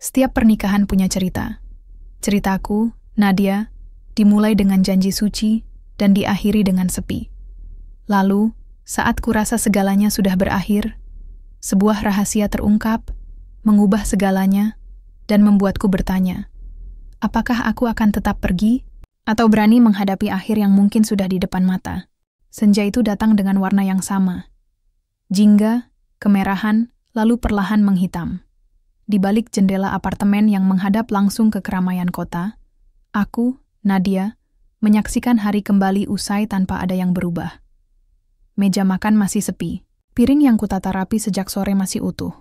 Setiap pernikahan punya cerita. Ceritaku, Nadia, dimulai dengan janji suci dan diakhiri dengan sepi. Lalu, saat kurasa segalanya sudah berakhir, sebuah rahasia terungkap, mengubah segalanya, dan membuatku bertanya, apakah aku akan tetap pergi atau berani menghadapi akhir yang mungkin sudah di depan mata? Senja itu datang dengan warna yang sama. Jingga, kemerahan, lalu perlahan menghitam. Di balik jendela apartemen yang menghadap langsung ke keramaian kota, aku, Nadia, menyaksikan hari kembali usai tanpa ada yang berubah. Meja makan masih sepi. Piring yang kutata rapi sejak sore masih utuh.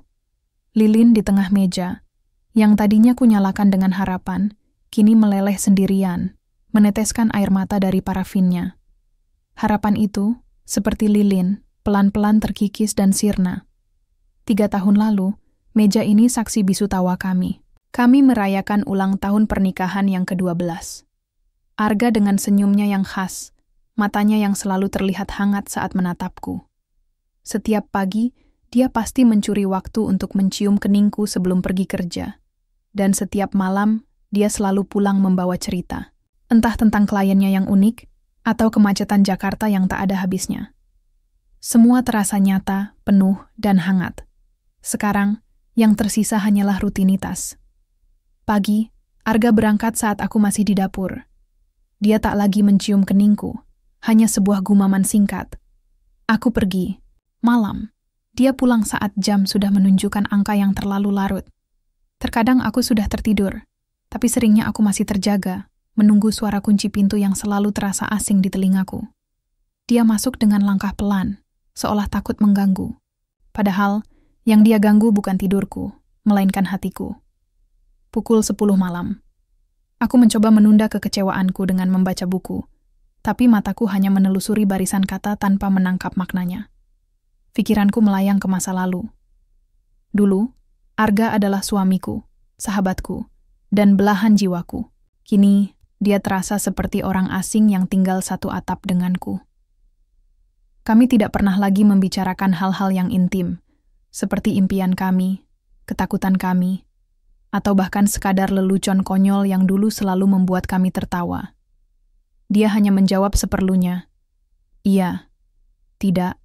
Lilin di tengah meja, yang tadinya kunyalakan dengan harapan, kini meleleh sendirian, meneteskan air mata dari parafinnya. Harapan itu, seperti lilin, pelan-pelan terkikis dan sirna. 3 tahun lalu, meja ini saksi bisu tawa kami. Kami merayakan ulang tahun pernikahan yang ke-12. Arga dengan senyumnya yang khas, matanya yang selalu terlihat hangat saat menatapku. Setiap pagi, dia pasti mencuri waktu untuk mencium keningku sebelum pergi kerja. Dan setiap malam, dia selalu pulang membawa cerita. Entah tentang kliennya yang unik, atau kemacetan Jakarta yang tak ada habisnya. Semua terasa nyata, penuh, dan hangat. Sekarang, yang tersisa hanyalah rutinitas. Pagi, Arga berangkat saat aku masih di dapur. Dia tak lagi mencium keningku, hanya sebuah gumaman singkat. Aku pergi. Malam, dia pulang saat jam sudah menunjukkan angka yang terlalu larut. Terkadang aku sudah tertidur, tapi seringnya aku masih terjaga, menunggu suara kunci pintu yang selalu terasa asing di telingaku. Dia masuk dengan langkah pelan, seolah takut mengganggu. Padahal, yang dia ganggu bukan tidurku, melainkan hatiku. Pukul 10 malam. Aku mencoba menunda kekecewaanku dengan membaca buku, tapi mataku hanya menelusuri barisan kata tanpa menangkap maknanya. Pikiranku melayang ke masa lalu. Dulu, Arga adalah suamiku, sahabatku, dan belahan jiwaku. Kini, dia terasa seperti orang asing yang tinggal satu atap denganku. Kami tidak pernah lagi membicarakan hal-hal yang intim, seperti impian kami, ketakutan kami, atau bahkan sekadar lelucon konyol yang dulu selalu membuat kami tertawa. Dia hanya menjawab seperlunya. Iya, tidak,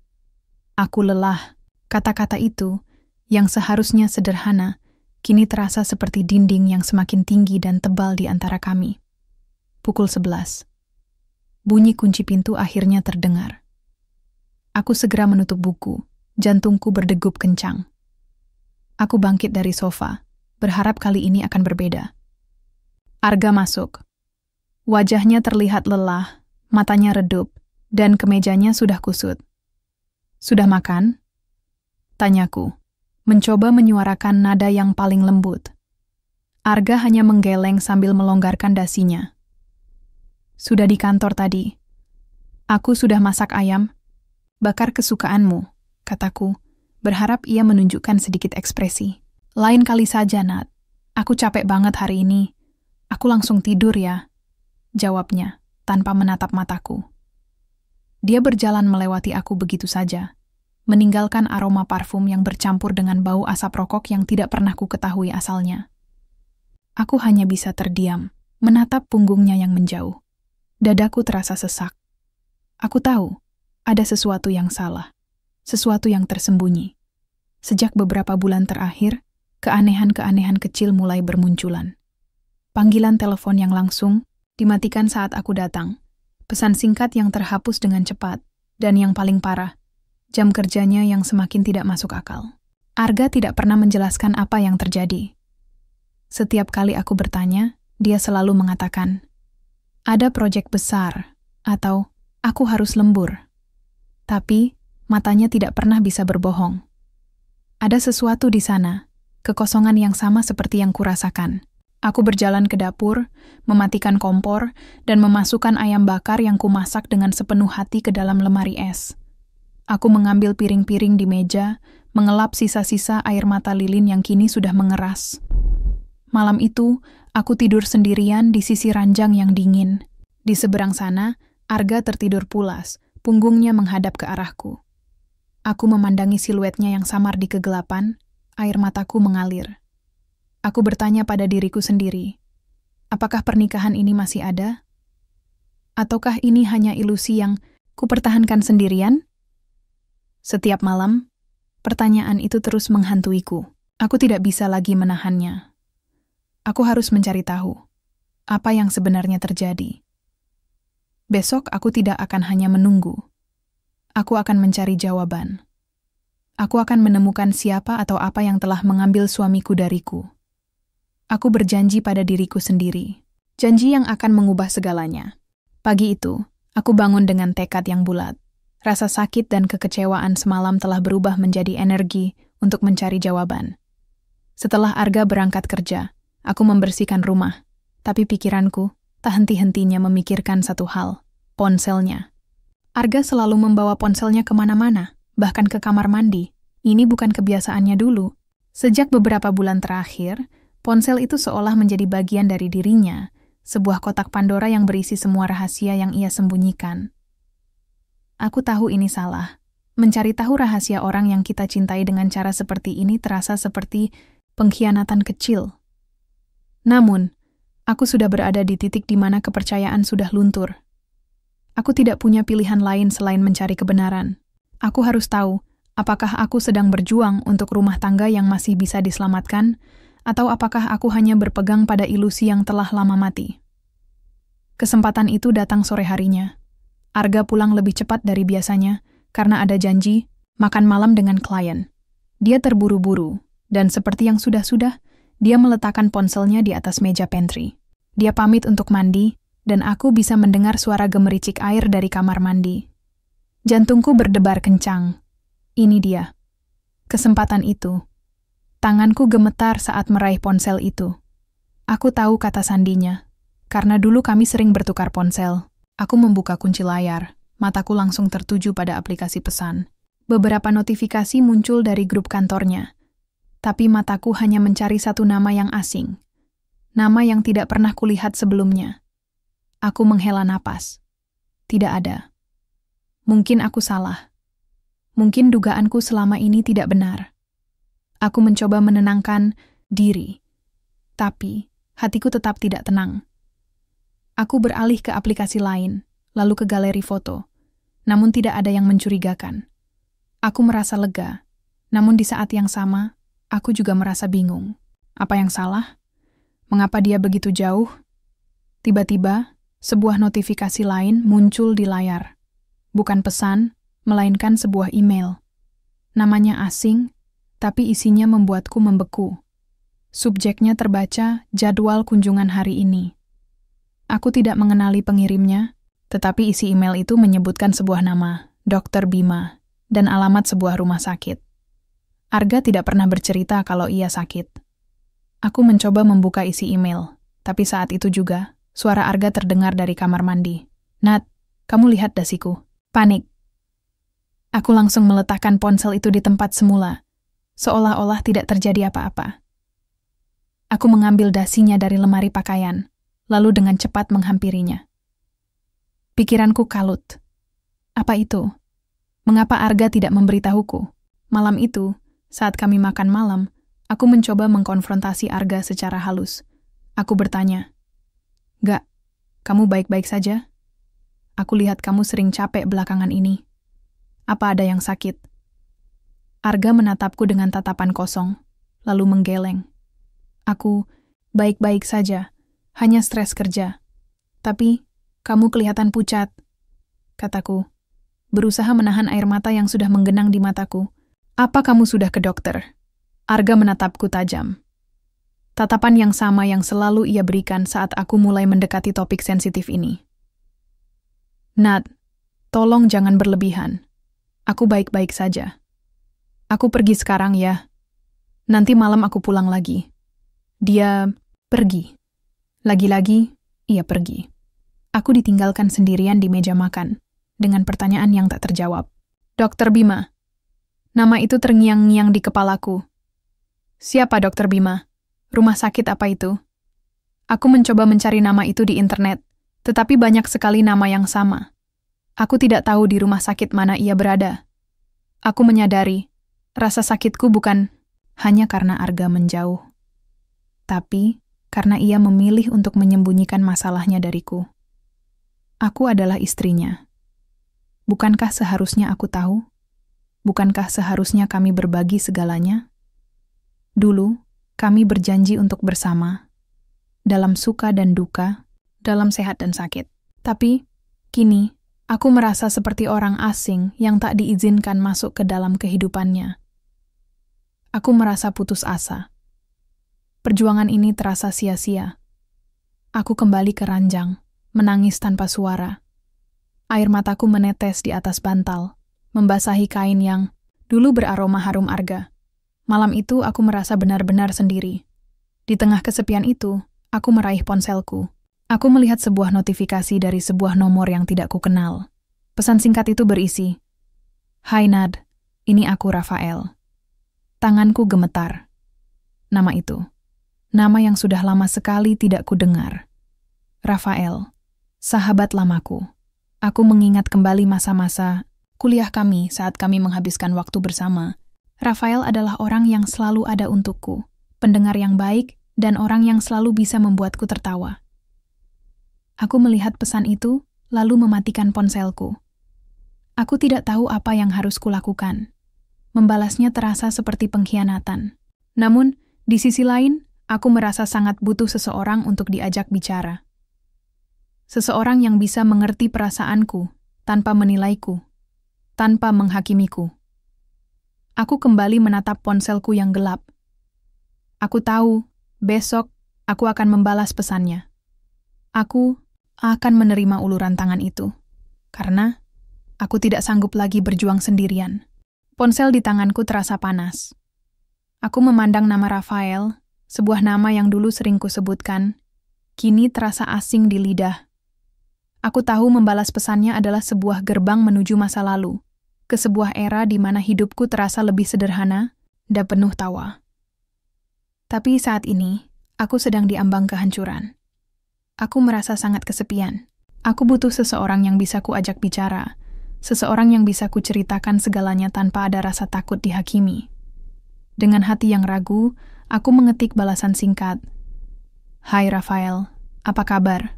aku lelah. Kata-kata itu, yang seharusnya sederhana, kini terasa seperti dinding yang semakin tinggi dan tebal di antara kami. Pukul 11. Bunyi kunci pintu akhirnya terdengar. Aku segera menutup buku, jantungku berdegup kencang. Aku bangkit dari sofa, berharap kali ini akan berbeda. Arga masuk. Wajahnya terlihat lelah, matanya redup, dan kemejanya sudah kusut. Sudah makan? Tanyaku, mencoba menyuarakan nada yang paling lembut. Arga hanya menggeleng sambil melonggarkan dasinya. Sudah di kantor tadi. Aku sudah masak ayam. Bakar kesukaanmu, kataku, berharap ia menunjukkan sedikit ekspresi. Lain kali saja, Nat. Aku capek banget hari ini. Aku langsung tidur ya, jawabnya, tanpa menatap mataku. Dia berjalan melewati aku begitu saja, meninggalkan aroma parfum yang bercampur dengan bau asap rokok yang tidak pernah ku ketahui asalnya. Aku hanya bisa terdiam, menatap punggungnya yang menjauh. Dadaku terasa sesak. Aku tahu, ada sesuatu yang salah, sesuatu yang tersembunyi. Sejak beberapa bulan terakhir, keanehan-keanehan kecil mulai bermunculan. Panggilan telepon yang langsung dimatikan saat aku datang, pesan singkat yang terhapus dengan cepat, dan yang paling parah, jam kerjanya yang semakin tidak masuk akal. Arga tidak pernah menjelaskan apa yang terjadi. Setiap kali aku bertanya, dia selalu mengatakan, ada proyek besar, atau aku harus lembur. Tapi, matanya tidak pernah bisa berbohong. Ada sesuatu di sana, kekosongan yang sama seperti yang kurasakan. Aku berjalan ke dapur, mematikan kompor, dan memasukkan ayam bakar yang kumasak dengan sepenuh hati ke dalam lemari es. Aku mengambil piring-piring di meja, mengelap sisa-sisa air mata lilin yang kini sudah mengeras. Malam itu, aku tidur sendirian di sisi ranjang yang dingin. Di seberang sana, Arga tertidur pulas, punggungnya menghadap ke arahku. Aku memandangi siluetnya yang samar di kegelapan, air mataku mengalir. Aku bertanya pada diriku sendiri, apakah pernikahan ini masih ada? Ataukah ini hanya ilusi yang kupertahankan sendirian? Setiap malam, pertanyaan itu terus menghantuiku. Aku tidak bisa lagi menahannya. Aku harus mencari tahu apa yang sebenarnya terjadi. Besok aku tidak akan hanya menunggu. Aku akan mencari jawaban. Aku akan menemukan siapa atau apa yang telah mengambil suamiku dariku. Aku berjanji pada diriku sendiri. Janji yang akan mengubah segalanya. Pagi itu, aku bangun dengan tekad yang bulat. Rasa sakit dan kekecewaan semalam telah berubah menjadi energi untuk mencari jawaban. Setelah Arga berangkat kerja, aku membersihkan rumah. Tapi pikiranku tak henti-hentinya memikirkan satu hal, ponselnya. Arga selalu membawa ponselnya kemana-mana, bahkan ke kamar mandi. Ini bukan kebiasaannya dulu. Sejak beberapa bulan terakhir, ponsel itu seolah menjadi bagian dari dirinya, sebuah kotak Pandora yang berisi semua rahasia yang ia sembunyikan. Aku tahu ini salah. Mencari tahu rahasia orang yang kita cintai dengan cara seperti ini terasa seperti pengkhianatan kecil. Namun, aku sudah berada di titik di mana kepercayaan sudah luntur. Aku tidak punya pilihan lain selain mencari kebenaran. Aku harus tahu, apakah aku sedang berjuang untuk rumah tangga yang masih bisa diselamatkan, atau apakah aku hanya berpegang pada ilusi yang telah lama mati. Kesempatan itu datang sore harinya. Arga pulang lebih cepat dari biasanya, karena ada janji makan malam dengan klien. Dia terburu-buru, dan seperti yang sudah-sudah, dia meletakkan ponselnya di atas meja pantry. Dia pamit untuk mandi, dan aku bisa mendengar suara gemericik air dari kamar mandi. Jantungku berdebar kencang. Ini dia. Kesempatan itu. Tanganku gemetar saat meraih ponsel itu. Aku tahu kata sandinya. Karena dulu kami sering bertukar ponsel. Aku membuka kunci layar. Mataku langsung tertuju pada aplikasi pesan. Beberapa notifikasi muncul dari grup kantornya. Tapi mataku hanya mencari satu nama yang asing. Nama yang tidak pernah kulihat sebelumnya. Aku menghela napas. Tidak ada. Mungkin aku salah. Mungkin dugaanku selama ini tidak benar. Aku mencoba menenangkan diri. Tapi, hatiku tetap tidak tenang. Aku beralih ke aplikasi lain, lalu ke galeri foto. Namun tidak ada yang mencurigakan. Aku merasa lega. Namun di saat yang sama, aku juga merasa bingung. Apa yang salah? Mengapa dia begitu jauh? Tiba-tiba, sebuah notifikasi lain muncul di layar. Bukan pesan, melainkan sebuah email. Namanya asing, tapi isinya membuatku membeku. Subjeknya terbaca jadwal kunjungan hari ini. Aku tidak mengenali pengirimnya, tetapi isi email itu menyebutkan sebuah nama, Dr. Bima, dan alamat sebuah rumah sakit. Arga tidak pernah bercerita kalau ia sakit. Aku mencoba membuka isi email, tapi saat itu juga, suara Arga terdengar dari kamar mandi. "Nat, kamu lihat dasiku." Panik. Aku langsung meletakkan ponsel itu di tempat semula, seolah-olah tidak terjadi apa-apa. Aku mengambil dasinya dari lemari pakaian, lalu dengan cepat menghampirinya. Pikiranku kalut. Apa itu? Mengapa Arga tidak memberitahuku? Malam itu, saat kami makan malam, aku mencoba mengkonfrontasi Arga secara halus. Aku bertanya, "Gak, kamu baik-baik saja? Aku lihat kamu sering capek belakangan ini. Apa ada yang sakit?" Arga menatapku dengan tatapan kosong, lalu menggeleng. "Aku baik-baik saja, hanya stres kerja. Tapi, kamu kelihatan pucat," kataku, berusaha menahan air mata yang sudah menggenang di mataku. "Apa kamu sudah ke dokter?" Arga menatapku tajam. Tatapan yang sama yang selalu ia berikan saat aku mulai mendekati topik sensitif ini. "Nat, tolong jangan berlebihan. Aku baik-baik saja. Aku pergi sekarang ya. Nanti malam aku pulang lagi." Dia pergi. Lagi-lagi, ia pergi. Aku ditinggalkan sendirian di meja makan, dengan pertanyaan yang tak terjawab. "Dr. Bima." Nama itu terngiang-ngiang di kepalaku. Siapa Dr. Bima? Rumah sakit apa itu? Aku mencoba mencari nama itu di internet, tetapi banyak sekali nama yang sama. Aku tidak tahu di rumah sakit mana ia berada. Aku menyadari, rasa sakitku bukan hanya karena Arga menjauh. tapi karena ia memilih untuk menyembunyikan masalahnya dariku. Aku adalah istrinya. Bukankah seharusnya aku tahu? Bukankah seharusnya kami berbagi segalanya? Dulu, kami berjanji untuk bersama, dalam suka dan duka, dalam sehat dan sakit. Tapi, kini, aku merasa seperti orang asing yang tak diizinkan masuk ke dalam kehidupannya. Aku merasa putus asa. Perjuangan ini terasa sia-sia. Aku kembali ke ranjang, menangis tanpa suara. Air mataku menetes di atas bantal, membasahi kain yang dulu beraroma harum arga. Malam itu aku merasa benar-benar sendiri. Di tengah kesepian itu, aku meraih ponselku. Aku melihat sebuah notifikasi dari sebuah nomor yang tidak kukenal. Pesan singkat itu berisi, "Hai Nad, ini aku Rafael." Tanganku gemetar. Nama itu. Nama yang sudah lama sekali tidak kudengar. Rafael, sahabat lamaku. Aku mengingat kembali masa-masa kuliah kami saat kami menghabiskan waktu bersama. Rafael adalah orang yang selalu ada untukku, pendengar yang baik, dan orang yang selalu bisa membuatku tertawa. Aku melihat pesan itu, lalu mematikan ponselku. Aku tidak tahu apa yang harus kulakukan. Membalasnya terasa seperti pengkhianatan. Namun, di sisi lain, aku merasa sangat butuh seseorang untuk diajak bicara. Seseorang yang bisa mengerti perasaanku, tanpa menilaiku, tanpa menghakimiku. Aku kembali menatap ponselku yang gelap. Aku tahu, besok aku akan membalas pesannya. Aku akan menerima uluran tangan itu, karena aku tidak sanggup lagi berjuang sendirian. Ponsel di tanganku terasa panas. Aku memandang nama Rafael, sebuah nama yang dulu sering kusebutkan, kini terasa asing di lidah. Aku tahu membalas pesannya adalah sebuah gerbang menuju masa lalu, ke sebuah era di mana hidupku terasa lebih sederhana dan penuh tawa. Tapi saat ini, aku sedang diambang kehancuran. Aku merasa sangat kesepian. Aku butuh seseorang yang bisa kuajak bicara, seseorang yang bisa kuceritakan segalanya tanpa ada rasa takut dihakimi. Dengan hati yang ragu, aku mengetik balasan singkat. "Hai Rafael, apa kabar?"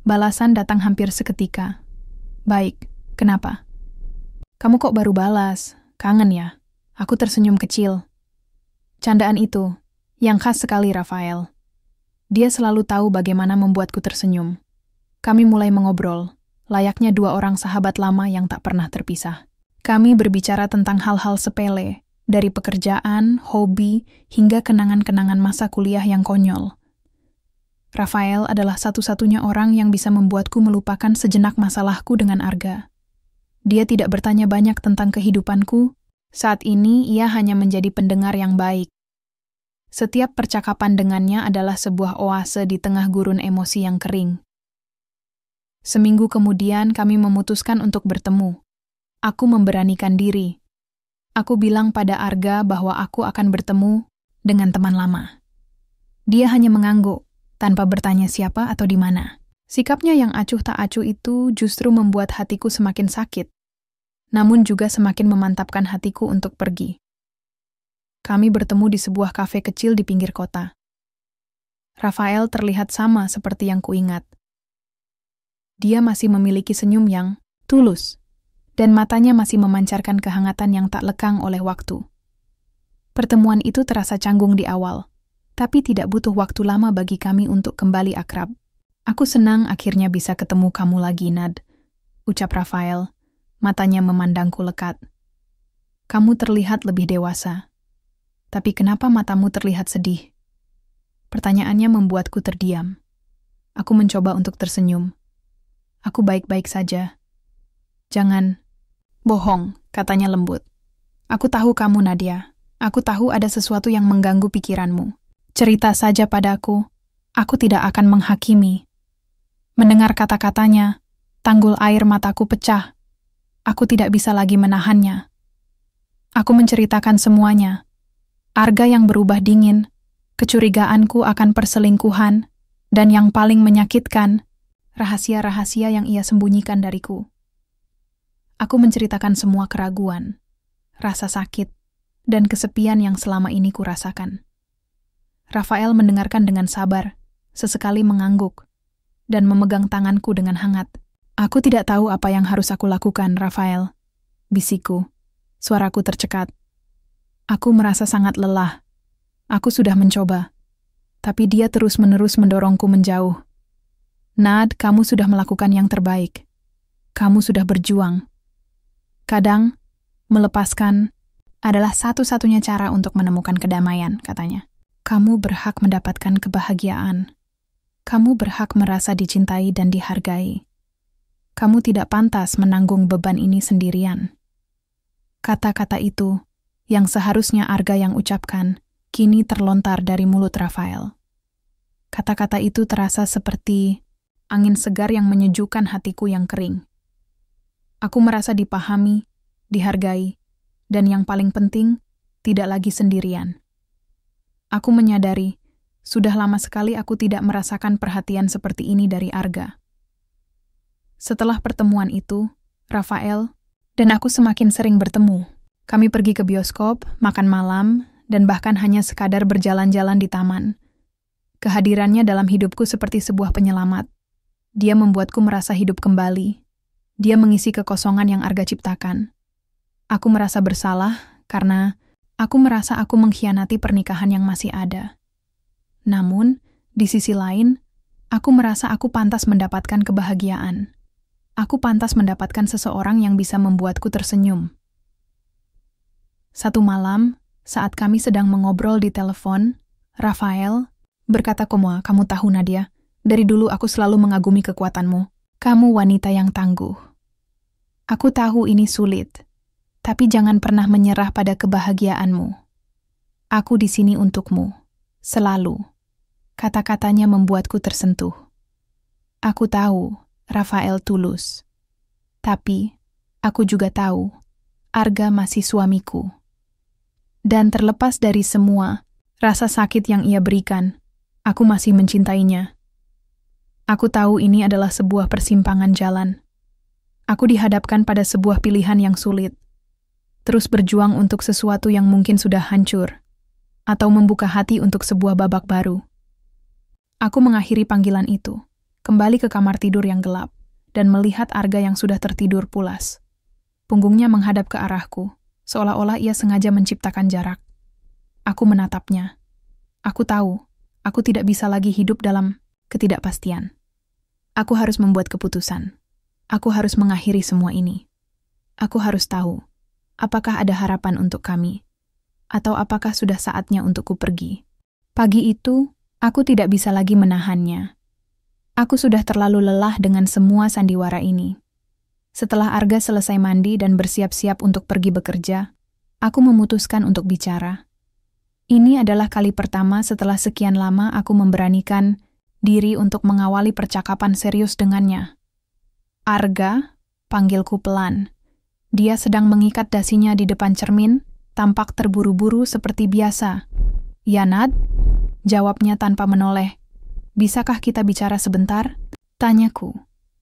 Balasan datang hampir seketika. "Baik, kenapa?" "Kamu kok baru balas? Kangen ya?" Aku tersenyum kecil. Candaan itu, yang khas sekali Rafael. Dia selalu tahu bagaimana membuatku tersenyum. Kami mulai mengobrol, layaknya dua orang sahabat lama yang tak pernah terpisah. Kami berbicara tentang hal-hal sepele, dari pekerjaan, hobi, hingga kenangan-kenangan masa kuliah yang konyol. Rafael adalah satu-satunya orang yang bisa membuatku melupakan sejenak masalahku dengan Arga. Dia tidak bertanya banyak tentang kehidupanku. Saat ini ia hanya menjadi pendengar yang baik. Setiap percakapan dengannya adalah sebuah oase di tengah gurun emosi yang kering. Seminggu kemudian kami memutuskan untuk bertemu. Aku memberanikan diri. Aku bilang pada Arga bahwa aku akan bertemu dengan teman lama. Dia hanya mengangguk, tanpa bertanya siapa atau di mana. Sikapnya yang acuh tak acuh itu justru membuat hatiku semakin sakit, namun juga semakin memantapkan hatiku untuk pergi. Kami bertemu di sebuah kafe kecil di pinggir kota. Rafael terlihat sama seperti yang kuingat. Dia masih memiliki senyum yang tulus, dan matanya masih memancarkan kehangatan yang tak lekang oleh waktu. Pertemuan itu terasa canggung di awal, tapi tidak butuh waktu lama bagi kami untuk kembali akrab. "Aku senang akhirnya bisa ketemu kamu lagi, Nad," ucap Rafael. Matanya memandangku lekat. "Kamu terlihat lebih dewasa. Tapi kenapa matamu terlihat sedih?" Pertanyaannya membuatku terdiam. Aku mencoba untuk tersenyum. "Aku baik-baik saja." "Jangan." "Bohong," katanya lembut. "Aku tahu kamu, Nadia. Aku tahu ada sesuatu yang mengganggu pikiranmu. Cerita saja padaku. Aku tidak akan menghakimi." Mendengar kata-katanya, tanggul air mataku pecah. Aku tidak bisa lagi menahannya. Aku menceritakan semuanya. Arga yang berubah dingin, kecurigaanku akan perselingkuhan, dan yang paling menyakitkan, rahasia-rahasia yang ia sembunyikan dariku. Aku menceritakan semua keraguan, rasa sakit, dan kesepian yang selama ini kurasakan. Rafael mendengarkan dengan sabar, sesekali mengangguk, dan memegang tanganku dengan hangat. Aku tidak tahu apa yang harus aku lakukan, Rafael. Bisikku. Suaraku tercekat. Aku merasa sangat lelah. Aku sudah mencoba. Tapi dia terus-menerus mendorongku menjauh. Nad, kamu sudah melakukan yang terbaik. Kamu sudah berjuang. Kadang, melepaskan adalah satu-satunya cara untuk menemukan kedamaian, katanya. Kamu berhak mendapatkan kebahagiaan. Kamu berhak merasa dicintai dan dihargai. Kamu tidak pantas menanggung beban ini sendirian. Kata-kata itu, yang seharusnya Arga yang ucapkan, kini terlontar dari mulut Rafael. Kata-kata itu terasa seperti angin segar yang menyejukkan hatiku yang kering. Aku merasa dipahami, dihargai, dan yang paling penting, tidak lagi sendirian. Aku menyadari, sudah lama sekali aku tidak merasakan perhatian seperti ini dari Arga. Setelah pertemuan itu, Rafael dan aku semakin sering bertemu. Kami pergi ke bioskop, makan malam, dan bahkan hanya sekadar berjalan-jalan di taman. Kehadirannya dalam hidupku seperti sebuah penyelamat. Dia membuatku merasa hidup kembali. Dia mengisi kekosongan yang Arga ciptakan. Aku merasa bersalah karena aku merasa aku mengkhianati pernikahan yang masih ada. Namun, di sisi lain, aku merasa aku pantas mendapatkan kebahagiaan. Aku pantas mendapatkan seseorang yang bisa membuatku tersenyum. Satu malam, saat kami sedang mengobrol di telepon, Rafael berkata, kamu tahu Nadia, dari dulu aku selalu mengagumi kekuatanmu. Kamu wanita yang tangguh. Aku tahu ini sulit, tapi jangan pernah menyerah pada kebahagiaanmu. Aku di sini untukmu, selalu. Kata-katanya membuatku tersentuh. Aku tahu Rafael tulus. Tapi, aku juga tahu, Arga masih suamiku. Dan terlepas dari semua, rasa sakit yang ia berikan, aku masih mencintainya. Aku tahu ini adalah sebuah persimpangan jalan. Aku dihadapkan pada sebuah pilihan yang sulit. Terus berjuang untuk sesuatu yang mungkin sudah hancur, atau membuka hati untuk sebuah babak baru. Aku mengakhiri panggilan itu, kembali ke kamar tidur yang gelap, dan melihat Arga yang sudah tertidur pulas. Punggungnya menghadap ke arahku, seolah-olah ia sengaja menciptakan jarak. Aku menatapnya. Aku tahu, aku tidak bisa lagi hidup dalam ketidakpastian. Aku harus membuat keputusan. Aku harus mengakhiri semua ini. Aku harus tahu, apakah ada harapan untuk kami, atau apakah sudah saatnya untukku pergi. Pagi itu, aku tidak bisa lagi menahannya. Aku sudah terlalu lelah dengan semua sandiwara ini. Setelah Arga selesai mandi dan bersiap-siap untuk pergi bekerja, aku memutuskan untuk bicara. Ini adalah kali pertama setelah sekian lama aku memberanikan diri untuk mengawali percakapan serius dengannya. Arga, panggilku pelan. Dia sedang mengikat dasinya di depan cermin, tampak terburu-buru seperti biasa. "Ya, Nad?" Jawabnya tanpa menoleh. "Bisakah kita bicara sebentar?" Tanyaku.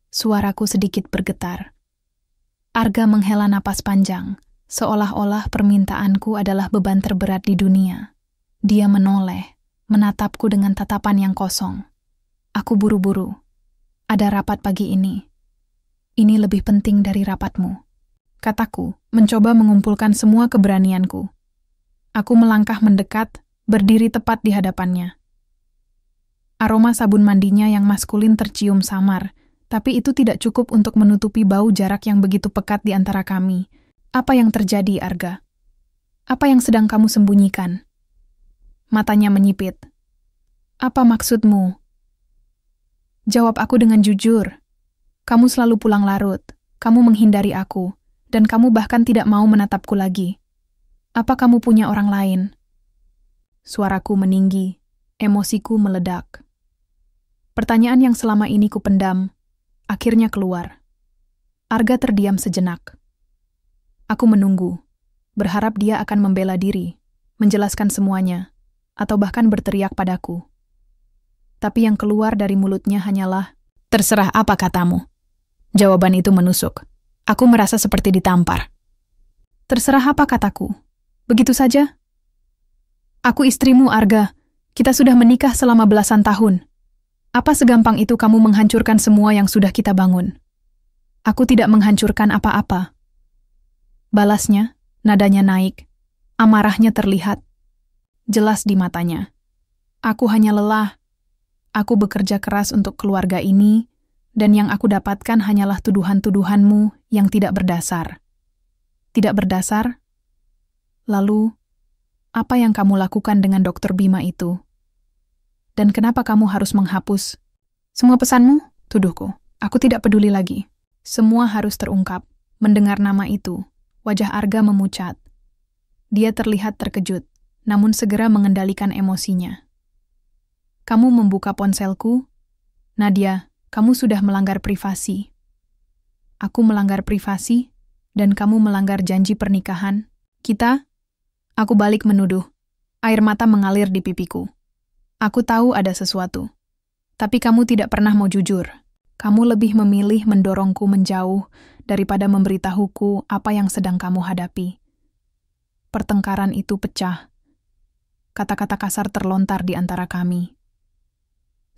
Suaraku sedikit bergetar. Arga menghela napas panjang, seolah-olah permintaanku adalah beban terberat di dunia. Dia menoleh, menatapku dengan tatapan yang kosong. Aku buru-buru. "Ada rapat pagi ini. Ini lebih penting dari rapatmu," kataku, mencoba mengumpulkan semua keberanianku. Aku melangkah mendekat, berdiri tepat di hadapannya. Aroma sabun mandinya yang maskulin tercium samar, tapi itu tidak cukup untuk menutupi bau jarak yang begitu pekat di antara kami. "Apa yang terjadi, Arga? Apa yang sedang kamu sembunyikan?" Matanya menyipit. "Apa maksudmu?" Jawab aku dengan jujur. "Kamu selalu pulang larut, kamu menghindari aku, dan kamu bahkan tidak mau menatapku lagi. Apa kamu punya orang lain?" Suaraku meninggi, emosiku meledak. Pertanyaan yang selama ini kupendam, akhirnya keluar. Arga terdiam sejenak. Aku menunggu, berharap dia akan membela diri, menjelaskan semuanya, atau bahkan berteriak padaku. Tapi yang keluar dari mulutnya hanyalah, "Terserah apa katamu." Jawaban itu menusuk. Aku merasa seperti ditampar. "Terserah apa kataku? Begitu saja?" "Aku istrimu, Arga. Kita sudah menikah selama belasan tahun. Apa segampang itu kamu menghancurkan semua yang sudah kita bangun? Aku tidak menghancurkan apa-apa. Balasnya, nadanya naik. Amarahnya terlihat. Jelas di matanya. Aku hanya lelah. Aku bekerja keras untuk keluarga ini, dan yang aku dapatkan hanyalah tuduhan-tuduhanmu yang tidak berdasar. Tidak berdasar? Lalu, apa yang kamu lakukan dengan Dr. Bima itu? Dan kenapa kamu harus menghapus semua pesanmu? Tuduhku. Aku tidak peduli lagi. Semua harus terungkap. Mendengar nama itu, wajah Arga memucat. Dia terlihat terkejut, namun segera mengendalikan emosinya. Kamu membuka ponselku? Nadia, kamu sudah melanggar privasi. Aku melanggar privasi, dan kamu melanggar janji pernikahan. Kita? Aku balik menuduh. Air mata mengalir di pipiku. Aku tahu ada sesuatu. Tapi kamu tidak pernah mau jujur. Kamu lebih memilih mendorongku menjauh daripada memberitahuku apa yang sedang kamu hadapi. Pertengkaran itu pecah. Kata-kata kasar terlontar di antara kami.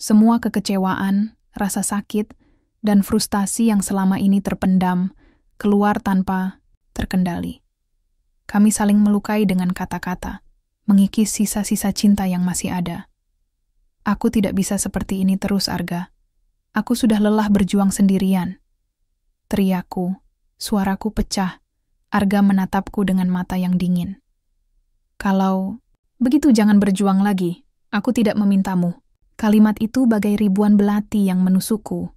Semua kekecewaan, rasa sakit, dan frustasi yang selama ini terpendam keluar tanpa terkendali. Kami saling melukai dengan kata-kata, mengikis sisa-sisa cinta yang masih ada. Aku tidak bisa seperti ini terus, Arga. Aku sudah lelah berjuang sendirian. Teriakku, suaraku pecah. Arga menatapku dengan mata yang dingin. Kalau begitu jangan berjuang lagi. Aku tidak memintamu. Kalimat itu bagai ribuan belati yang menusukku.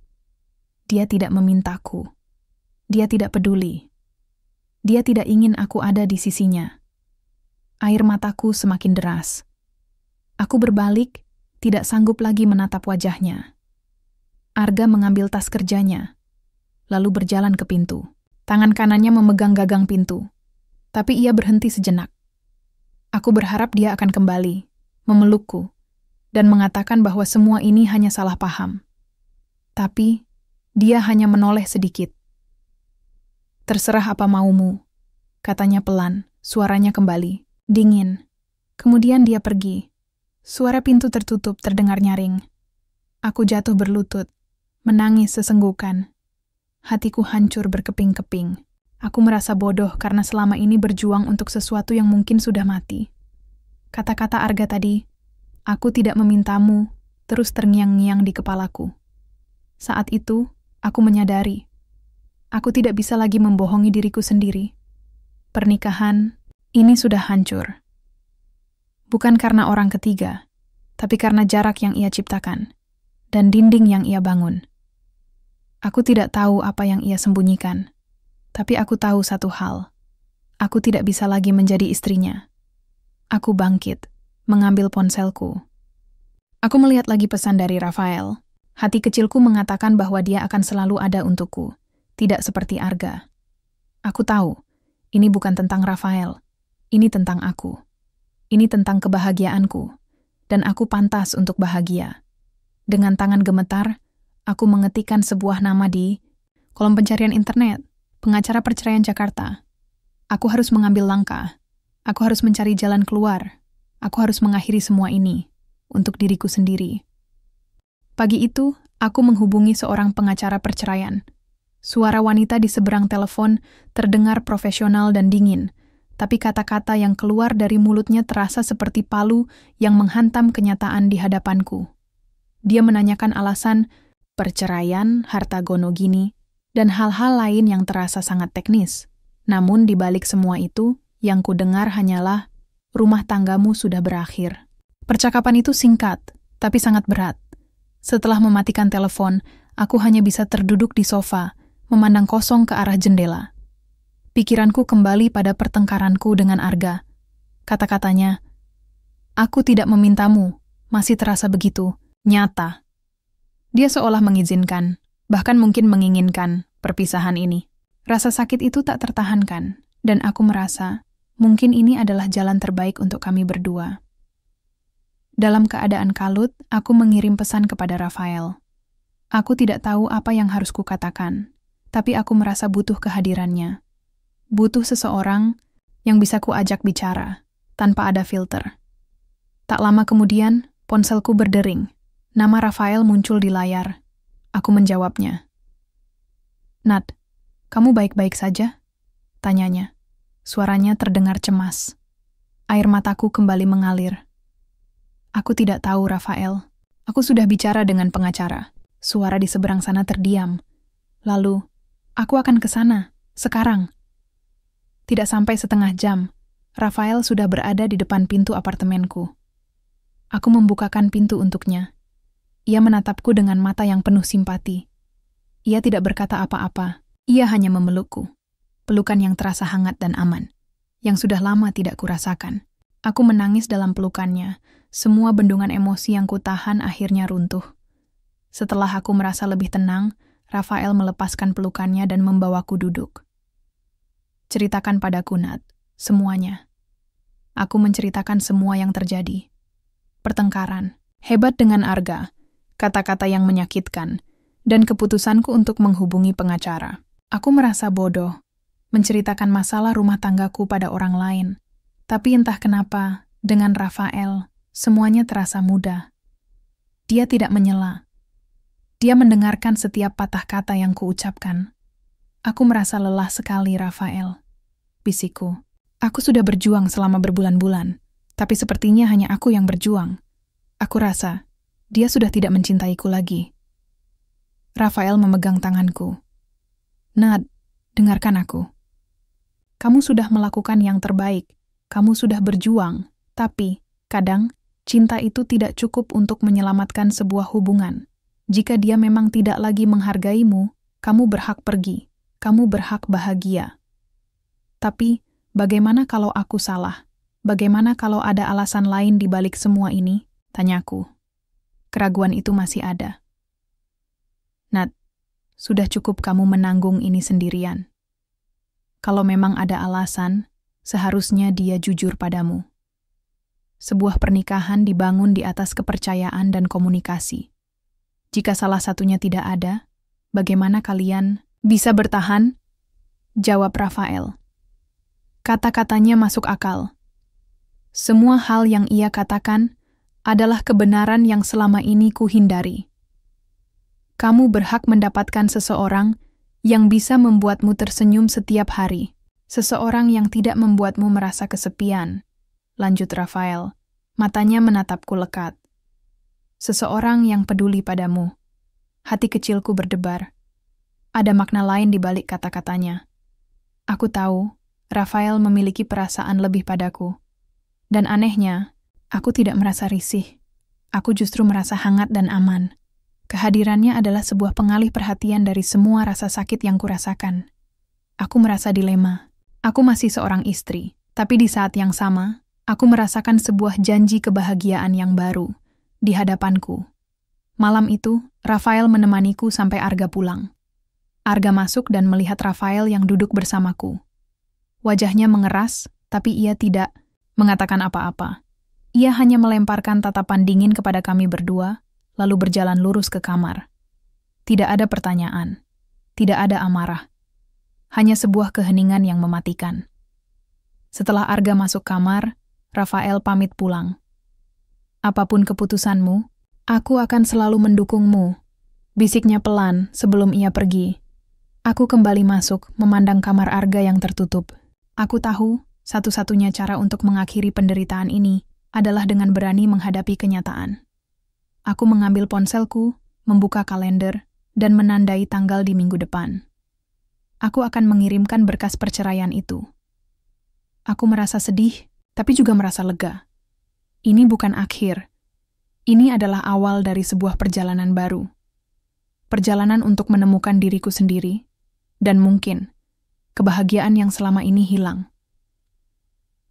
Dia tidak memintaku. Dia tidak peduli. Dia tidak ingin aku ada di sisinya. Air mataku semakin deras. Aku berbalik, tidak sanggup lagi menatap wajahnya. Arga mengambil tas kerjanya, lalu berjalan ke pintu. Tangan kanannya memegang gagang pintu, tapi ia berhenti sejenak. Aku berharap dia akan kembali, memelukku, dan mengatakan bahwa semua ini hanya salah paham. Tapi, dia hanya menoleh sedikit. Terserah apa maumu, katanya pelan, suaranya kembali, dingin. Kemudian dia pergi. Suara pintu tertutup terdengar nyaring. Aku jatuh berlutut, menangis sesenggukan. Hatiku hancur berkeping-keping. Aku merasa bodoh karena selama ini berjuang untuk sesuatu yang mungkin sudah mati. Kata-kata Arga tadi, aku tidak memintamu, terus terngiang-ngiang di kepalaku. Saat itu, aku menyadari. Aku tidak bisa lagi membohongi diriku sendiri. Pernikahan ini sudah hancur. Bukan karena orang ketiga, tapi karena jarak yang ia ciptakan dan dinding yang ia bangun. Aku tidak tahu apa yang ia sembunyikan, tapi aku tahu satu hal. Aku tidak bisa lagi menjadi istrinya. Aku bangkit, mengambil ponselku. Aku melihat lagi pesan dari Rafael. Hati kecilku mengatakan bahwa dia akan selalu ada untukku, tidak seperti Arga. Aku tahu, ini bukan tentang Rafael, ini tentang aku. Ini tentang kebahagiaanku, dan aku pantas untuk bahagia. Dengan tangan gemetar, aku mengetikkan sebuah nama di kolom pencarian internet, pengacara perceraian Jakarta. Aku harus mengambil langkah. Aku harus mencari jalan keluar. Aku harus mengakhiri semua ini untuk diriku sendiri. Pagi itu, aku menghubungi seorang pengacara perceraian. Suara wanita di seberang telepon terdengar profesional dan dingin, tapi kata-kata yang keluar dari mulutnya terasa seperti palu yang menghantam kenyataan di hadapanku. Dia menanyakan alasan perceraian, harta gono gini, dan hal-hal lain yang terasa sangat teknis. Namun di balik semua itu, yang kudengar hanyalah, rumah tanggamu sudah berakhir. Percakapan itu singkat, tapi sangat berat. Setelah mematikan telepon, aku hanya bisa terduduk di sofa, memandang kosong ke arah jendela. Pikiranku kembali pada pertengkaranku dengan Arga. Kata-katanya, aku tidak memintamu, masih terasa begitu, nyata. Dia seolah mengizinkan, bahkan mungkin menginginkan, perpisahan ini. Rasa sakit itu tak tertahankan, dan aku merasa, mungkin ini adalah jalan terbaik untuk kami berdua. Dalam keadaan kalut, aku mengirim pesan kepada Rafael. Aku tidak tahu apa yang harus kukatakan, tapi aku merasa butuh kehadirannya. Butuh seseorang yang bisa kuajak bicara, tanpa ada filter. Tak lama kemudian, Ponselku berdering. Nama Rafael muncul di layar. Aku menjawabnya. "Nat, kamu baik-baik saja?" tanyanya. Suaranya terdengar cemas. Air mataku kembali mengalir. "Aku tidak tahu, Rafael. Aku sudah bicara dengan pengacara." Suara di seberang sana terdiam. "Lalu, aku akan ke sana, sekarang." Tidak sampai setengah jam, Rafael sudah berada di depan pintu apartemenku. Aku membukakan pintu untuknya. Ia menatapku dengan mata yang penuh simpati. Ia tidak berkata apa-apa, ia hanya memelukku. Pelukan yang terasa hangat dan aman, yang sudah lama tidak kurasakan. Aku menangis dalam pelukannya, semua bendungan emosi yang kutahan akhirnya runtuh. Setelah aku merasa lebih tenang, Rafael melepaskan pelukannya dan membawaku duduk. "Ceritakan padaku, Nat, semuanya." Aku menceritakan semua yang terjadi. Pertengkaran, hebat dengan Arga, kata-kata yang menyakitkan, dan keputusanku untuk menghubungi pengacara. Aku merasa bodoh, menceritakan masalah rumah tanggaku pada orang lain. Tapi entah kenapa, dengan Rafael, semuanya terasa mudah. Dia tidak menyela. Dia mendengarkan setiap patah kata yang kuucapkan. "Aku merasa lelah sekali, Rafael," bisikku. "Aku sudah berjuang selama berbulan-bulan, tapi sepertinya hanya aku yang berjuang. Aku rasa dia sudah tidak mencintaiku lagi." Rafael memegang tanganku. "Nat, dengarkan aku. Kamu sudah melakukan yang terbaik. Kamu sudah berjuang, tapi kadang cinta itu tidak cukup untuk menyelamatkan sebuah hubungan. Jika dia memang tidak lagi menghargaimu, kamu berhak pergi. Kamu berhak bahagia. Tapi bagaimana kalau aku salah? Bagaimana kalau ada alasan lain di balik semua ini?" tanyaku. Keraguan itu masih ada. "Nat, sudah cukup kamu menanggung ini sendirian. Kalau memang ada alasan, seharusnya dia jujur padamu. Sebuah pernikahan dibangun di atas kepercayaan dan komunikasi. Jika salah satunya tidak ada, bagaimana kalian bisa bertahan?" jawab Rafael. Kata-katanya masuk akal. Semua hal yang ia katakan adalah kebenaran yang selama ini kuhindari. Kamu berhak mendapatkan seseorang yang bisa membuatmu tersenyum setiap hari. Seseorang yang tidak membuatmu merasa kesepian, lanjut Rafael. Matanya menatapku lekat. Seseorang yang peduli padamu. Hati kecilku berdebar. Ada makna lain di balik kata-katanya. Aku tahu, Rafael memiliki perasaan lebih padaku. Dan anehnya, aku tidak merasa risih. Aku justru merasa hangat dan aman. Kehadirannya adalah sebuah pengalih perhatian dari semua rasa sakit yang kurasakan. Aku merasa dilema. Aku masih seorang istri, tapi di saat yang sama, aku merasakan sebuah janji kebahagiaan yang baru di hadapanku. Malam itu, Rafael menemaniku sampai Arga pulang. Arga masuk dan melihat Rafael yang duduk bersamaku. Wajahnya mengeras, tapi ia tidak mengatakan apa-apa. Ia hanya melemparkan tatapan dingin kepada kami berdua, lalu berjalan lurus ke kamar. Tidak ada pertanyaan, tidak ada amarah. Hanya sebuah keheningan yang mematikan. Setelah Arga masuk kamar, Rafael pamit pulang. "Apapun keputusanmu, aku akan selalu mendukungmu," bisiknya pelan sebelum ia pergi. Aku kembali masuk, memandang kamar Arga yang tertutup. Aku tahu, satu-satunya cara untuk mengakhiri penderitaan ini adalah dengan berani menghadapi kenyataan. Aku mengambil ponselku, membuka kalender, dan menandai tanggal di minggu depan. Aku akan mengirimkan berkas perceraian itu. Aku merasa sedih, tapi juga merasa lega. Ini bukan akhir. Ini adalah awal dari sebuah perjalanan baru. Perjalanan untuk menemukan diriku sendiri, dan mungkin kebahagiaan yang selama ini hilang.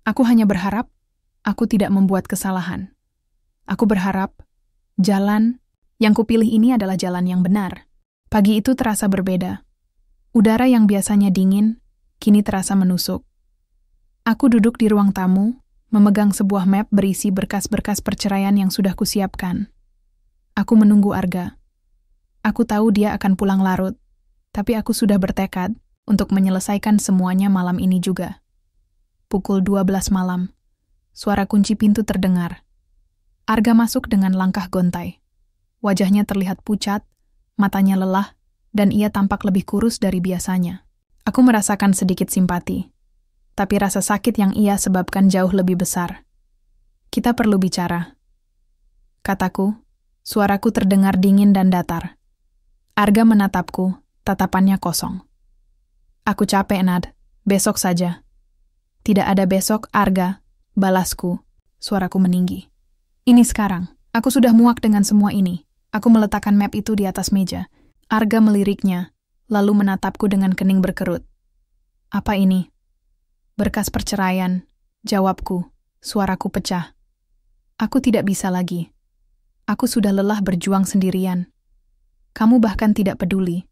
Aku hanya berharap aku tidak membuat kesalahan. Aku berharap jalan yang kupilih ini adalah jalan yang benar. Pagi itu terasa berbeda. Udara yang biasanya dingin, kini terasa menusuk. Aku duduk di ruang tamu, memegang sebuah map berisi berkas-berkas perceraian yang sudah kusiapkan. Aku menunggu Arga. Aku tahu dia akan pulang larut, tapi aku sudah bertekad untuk menyelesaikan semuanya malam ini juga. Pukul 12 malam, suara kunci pintu terdengar. Arga masuk dengan langkah gontai. Wajahnya terlihat pucat, matanya lelah, dan ia tampak lebih kurus dari biasanya. Aku merasakan sedikit simpati, tapi rasa sakit yang ia sebabkan jauh lebih besar. Kita perlu bicara, kataku. Suaraku terdengar dingin dan datar. Arga menatapku, tatapannya kosong. Aku capek, Nad. Besok saja. Tidak ada besok, Arga. Balasku. Suaraku meninggi. Ini sekarang. Aku sudah muak dengan semua ini. Aku meletakkan map itu di atas meja. Arga meliriknya, lalu menatapku dengan kening berkerut. Apa ini? Berkas perceraian. Jawabku. Suaraku pecah. Aku tidak bisa lagi. Aku sudah lelah berjuang sendirian. Kamu bahkan tidak peduli.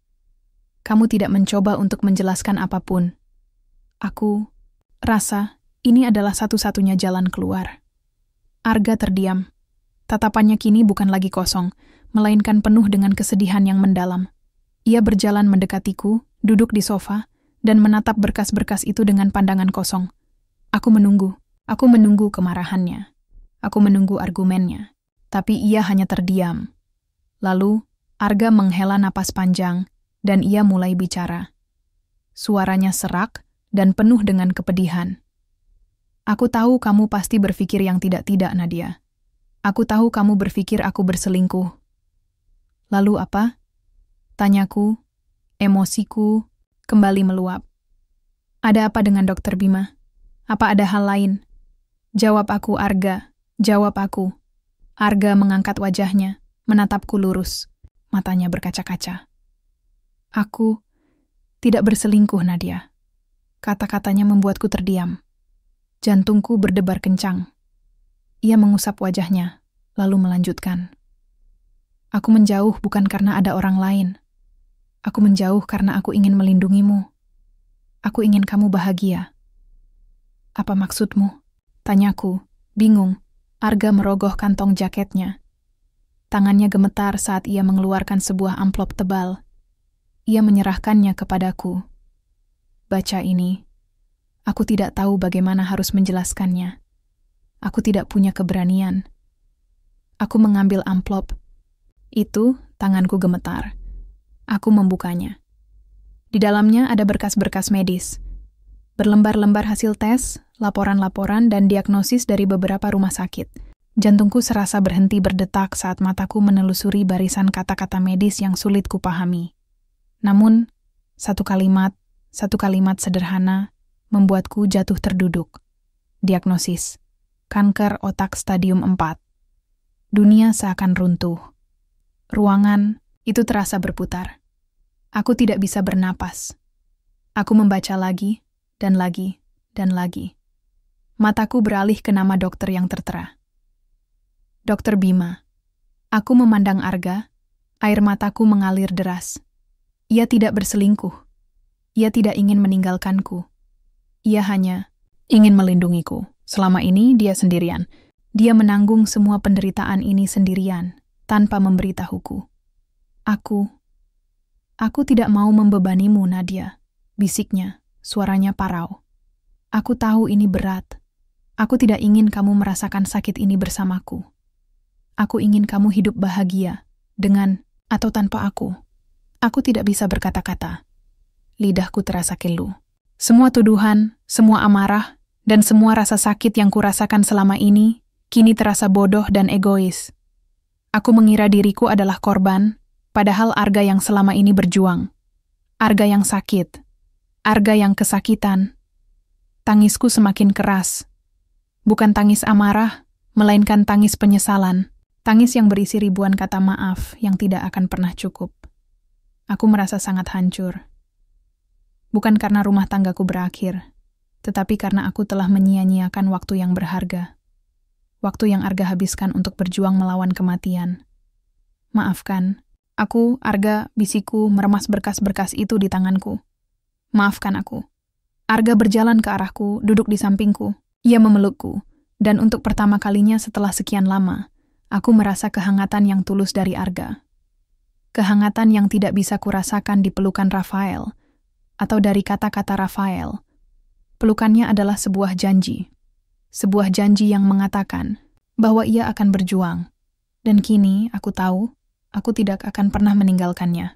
Kamu tidak mencoba untuk menjelaskan apapun. Aku rasa ini adalah satu-satunya jalan keluar. Arga terdiam. Tatapannya kini bukan lagi kosong, melainkan penuh dengan kesedihan yang mendalam. Ia berjalan mendekatiku, duduk di sofa, dan menatap berkas-berkas itu dengan pandangan kosong. Aku menunggu kemarahannya. Aku menunggu argumennya. Tapi ia hanya terdiam. Lalu, Arga menghela napas panjang, dan ia mulai bicara. Suaranya serak dan penuh dengan kepedihan. Aku tahu kamu pasti berpikir yang tidak-tidak, Nadia. Aku tahu kamu berpikir aku berselingkuh. Lalu apa? Tanyaku, emosiku kembali meluap. Ada apa dengan Dr. Bima? Apa ada hal lain? Jawab aku, Arga. Jawab aku. Arga mengangkat wajahnya, menatapku lurus. Matanya berkaca-kaca. Aku tidak berselingkuh, Nadia. Kata-katanya membuatku terdiam. Jantungku berdebar kencang. Ia mengusap wajahnya, lalu melanjutkan. Aku menjauh bukan karena ada orang lain. Aku menjauh karena aku ingin melindungimu. Aku ingin kamu bahagia. Apa maksudmu? Tanyaku, bingung. Arga merogoh kantong jaketnya. Tangannya gemetar saat ia mengeluarkan sebuah amplop tebal. Ia menyerahkannya kepadaku. Baca ini. Aku tidak tahu bagaimana harus menjelaskannya. Aku tidak punya keberanian. Aku mengambil amplop. Itu, tanganku gemetar. Aku membukanya. Di dalamnya ada berkas-berkas medis. Berlembar-lembar hasil tes, laporan-laporan, dan diagnosis dari beberapa rumah sakit. Jantungku serasa berhenti berdetak saat mataku menelusuri barisan kata-kata medis yang sulit kupahami. Namun, satu kalimat sederhana membuatku jatuh terduduk. Diagnosis. Kanker otak stadium 4. Dunia seakan runtuh. Ruangan itu terasa berputar. Aku tidak bisa bernapas. Aku membaca lagi, dan lagi, dan lagi. Mataku beralih ke nama dokter yang tertera. Dr. Bima. Aku memandang Arga, air mataku mengalir deras. Ia tidak berselingkuh. Ia tidak ingin meninggalkanku. Ia hanya ingin melindungiku. Selama ini dia sendirian. Dia menanggung semua penderitaan ini sendirian, tanpa memberitahuku. Aku tidak mau membebanimu, Nadia. Bisiknya, suaranya parau. Aku tahu ini berat. Aku tidak ingin kamu merasakan sakit ini bersamaku. Aku ingin kamu hidup bahagia, dengan atau tanpa aku. Aku tidak bisa berkata-kata. Lidahku terasa keluh. Semua tuduhan, semua amarah, dan semua rasa sakit yang kurasakan selama ini, kini terasa bodoh dan egois. Aku mengira diriku adalah korban, padahal Arga yang selama ini berjuang. Arga yang sakit. Arga yang kesakitan. Tangisku semakin keras. Bukan tangis amarah, melainkan tangis penyesalan. Tangis yang berisi ribuan kata maaf yang tidak akan pernah cukup. Aku merasa sangat hancur. Bukan karena rumah tanggaku berakhir, tetapi karena aku telah menyia-nyiakan waktu yang berharga. Waktu yang Arga habiskan untuk berjuang melawan kematian. Maafkan, aku, Arga, bisiku meremas berkas-berkas itu di tanganku. Maafkan aku. Arga berjalan ke arahku, duduk di sampingku. Ia memelukku, dan untuk pertama kalinya setelah sekian lama, aku merasa kehangatan yang tulus dari Arga. Kehangatan yang tidak bisa kurasakan di pelukan Rafael, atau dari kata-kata Rafael. Pelukannya adalah sebuah janji. Sebuah janji yang mengatakan bahwa ia akan berjuang. Dan kini aku tahu, aku tidak akan pernah meninggalkannya.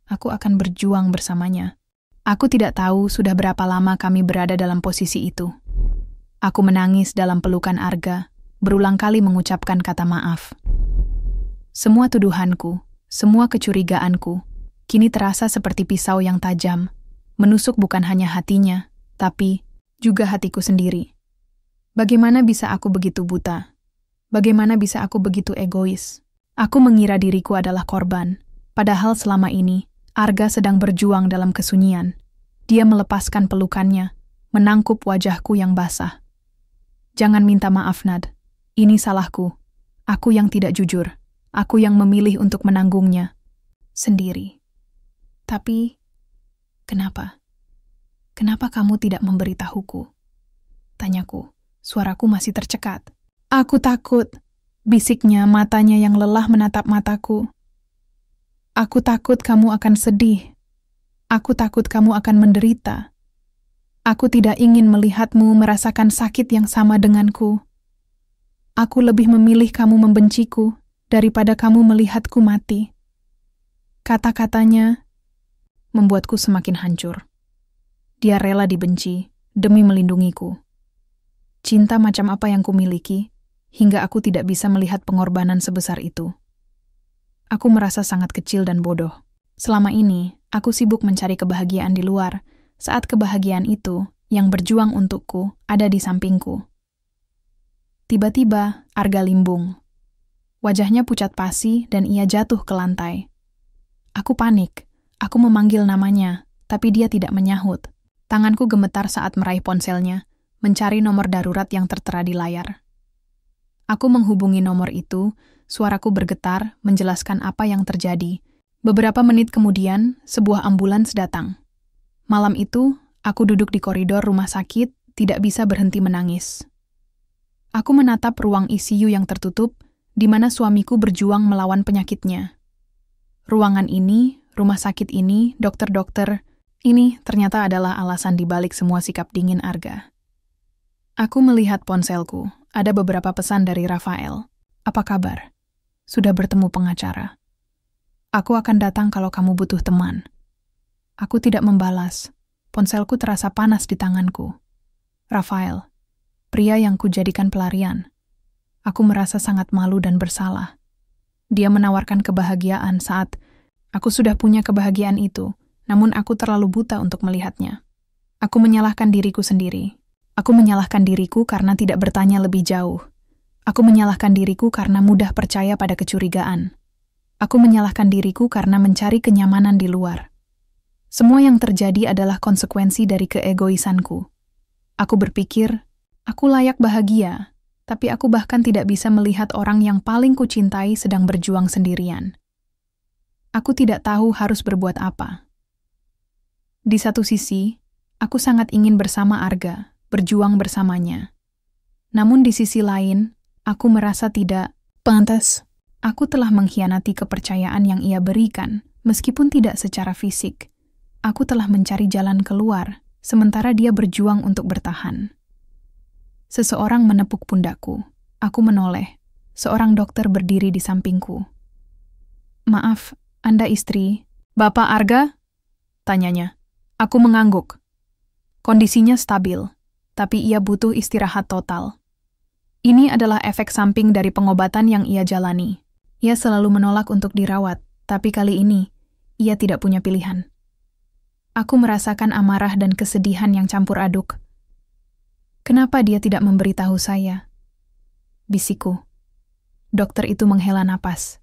Aku akan berjuang bersamanya. Aku tidak tahu sudah berapa lama kami berada dalam posisi itu. Aku menangis dalam pelukan Arga, berulang kali mengucapkan kata maaf. Semua tuduhanku, semua kecurigaanku, kini terasa seperti pisau yang tajam, menusuk bukan hanya hatinya, tapi juga hatiku sendiri. Bagaimana bisa aku begitu buta? Bagaimana bisa aku begitu egois? Aku mengira diriku adalah korban, padahal selama ini, Arga sedang berjuang dalam kesunyian. Dia melepaskan pelukannya, menangkup wajahku yang basah. Jangan minta maaf, Nad. Ini salahku. Aku yang tidak jujur. Aku yang memilih untuk menanggungnya sendiri. Tapi, kenapa? Kenapa kamu tidak memberitahuku? Tanyaku, suaraku masih tercekat. Aku takut, bisiknya matanya yang lelah menatap mataku. Aku takut kamu akan sedih. Aku takut kamu akan menderita. Aku tidak ingin melihatmu merasakan sakit yang sama denganku. Aku lebih memilih kamu membenciku daripada kamu melihatku mati. Kata-katanya membuatku semakin hancur. Dia rela dibenci demi melindungiku. Cinta macam apa yang kumiliki, hingga aku tidak bisa melihat pengorbanan sebesar itu. Aku merasa sangat kecil dan bodoh. Selama ini, aku sibuk mencari kebahagiaan di luar, saat kebahagiaan itu, yang berjuang untukku, ada di sampingku. Tiba-tiba, Arga limbung. Wajahnya pucat pasi dan ia jatuh ke lantai. Aku panik. Aku memanggil namanya, tapi dia tidak menyahut. Tanganku gemetar saat meraih ponselnya, mencari nomor darurat yang tertera di layar. Aku menghubungi nomor itu, suaraku bergetar menjelaskan apa yang terjadi. Beberapa menit kemudian, sebuah ambulans datang. Malam itu, aku duduk di koridor rumah sakit, tidak bisa berhenti menangis. Aku menatap ruang ICU yang tertutup, di mana suamiku berjuang melawan penyakitnya. Ruangan ini, rumah sakit ini, dokter-dokter, ini ternyata adalah alasan dibalik semua sikap dingin Arga. Aku melihat ponselku. Ada beberapa pesan dari Rafael. Apa kabar? Sudah bertemu pengacara. Aku akan datang kalau kamu butuh teman. Aku tidak membalas. Ponselku terasa panas di tanganku. Rafael, pria yang kujadikan pelarian. Aku merasa sangat malu dan bersalah. Dia menawarkan kebahagiaan saat aku sudah punya kebahagiaan itu, namun aku terlalu buta untuk melihatnya. Aku menyalahkan diriku sendiri. Aku menyalahkan diriku karena tidak bertanya lebih jauh. Aku menyalahkan diriku karena mudah percaya pada kecurigaan. Aku menyalahkan diriku karena mencari kenyamanan di luar. Semua yang terjadi adalah konsekuensi dari keegoisanku. Aku berpikir, aku layak bahagia, tapi aku bahkan tidak bisa melihat orang yang paling kucintai sedang berjuang sendirian. Aku tidak tahu harus berbuat apa. Di satu sisi, aku sangat ingin bersama Arga, berjuang bersamanya. Namun di sisi lain, aku merasa tidak pantas. Aku telah mengkhianati kepercayaan yang ia berikan, meskipun tidak secara fisik. Aku telah mencari jalan keluar, sementara dia berjuang untuk bertahan. Seseorang menepuk pundakku. Aku menoleh. Seorang dokter berdiri di sampingku. Maaf, Anda istri. Bapak Arga? Tanyanya. Aku mengangguk. Kondisinya stabil, tapi ia butuh istirahat total. Ini adalah efek samping dari pengobatan yang ia jalani. Ia selalu menolak untuk dirawat, tapi kali ini, ia tidak punya pilihan. Aku merasakan amarah dan kesedihan yang campur aduk. Kenapa dia tidak memberitahu saya? Bisikku. Dokter itu menghela napas.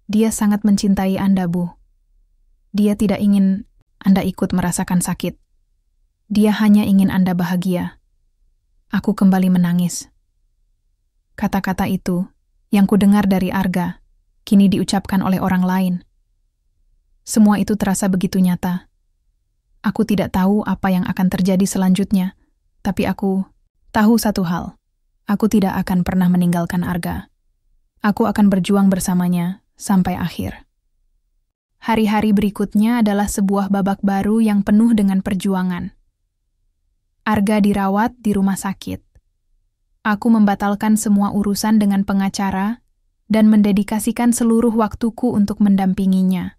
Dia sangat mencintai Anda, Bu. Dia tidak ingin Anda ikut merasakan sakit. Dia hanya ingin Anda bahagia. Aku kembali menangis. Kata-kata itu, yang kudengar dari Arga, kini diucapkan oleh orang lain. Semua itu terasa begitu nyata. Aku tidak tahu apa yang akan terjadi selanjutnya, tapi aku tahu satu hal. Aku tidak akan pernah meninggalkan Arga. Aku akan berjuang bersamanya sampai akhir. Hari-hari berikutnya adalah sebuah babak baru yang penuh dengan perjuangan. Arga dirawat di rumah sakit. Aku membatalkan semua urusan dengan pengacara dan mendedikasikan seluruh waktuku untuk mendampinginya.